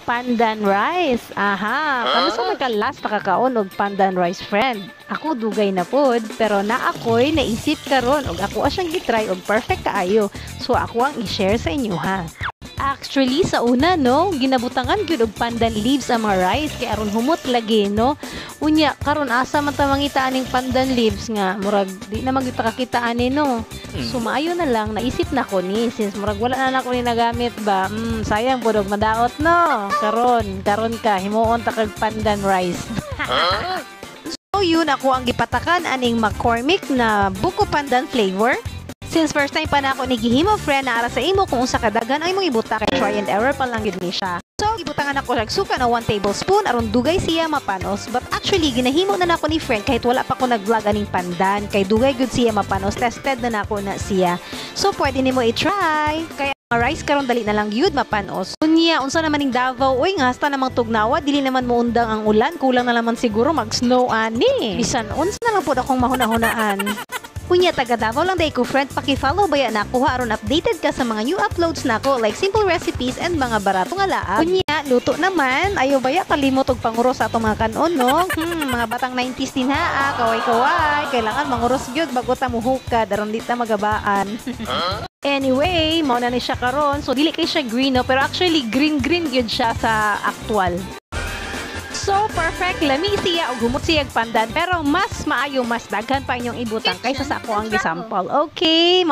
pandan rice. Aha, paano sa nagka-last nakakaon og pandan rice, friend? Ako dugay na pod, pero na ako'y naisip karon og ako asyang gitry og perfect kaayo. So ako ang i-share sa inyo ha. Actually, sa una, no, ginabutangan gyud og pandan leaves ang mga rice kay aron humot lagi, no. Unya, karon asa man ta mangita aning pandan leaves nga, murag di na magita kakita ani, no. So maayo na lang naisip na ko ni since murag wala na ako ni nagamit ba. Sayang pod og madaot, no. Karon ka himuon ta kag pandan rice. So yun ako ang gipatakan aning McCormick na buko pandan flavor. Since first time pa na ako ni gihimo friend na ara sa imo kung unsa kadagan ay mong ibuta kay try and error pa lang gid ni siya. So gibutangan ako og suka na 1 tablespoon aron dugay siya mapanos, but actually ginahimo na nako ni friend kahit wala pa ko nag-vlog aning pandan kay dugay gud siya mapanos, tested na nako na siya. So pwede nimo i-try. Kaya mga rice karon dali na lang gyud mapanos. Unya unsa naman ning Davao oy nga hasta namang tugnawa dili naman mo undang ang ulan, kulang na naman siguro mag-snow ani. Bisan unsa na lang pud akong mahuna-hunaan. Unya taga Davao lang day ko friend, paki-follow baya na ako aron updated ka sa mga new uploads nako like simple recipes and mga baratong alaab. Unya luto naman, ayo baya kalimot og panguros sa atong mga kanon no. Mga batang 90s din ha, kaway-kaway, kailangan manguros gyud bago ta muhukad aron di ta magabaan. Anyway, mao na ni siya karon. So dili kay siya green no, pero actually green gyud siya sa actual. So perfect, lami siya o gumot siya pandan pero mas maayo mas daghan pa inyong ibutang kaysa sa ako ang gisample. Okay.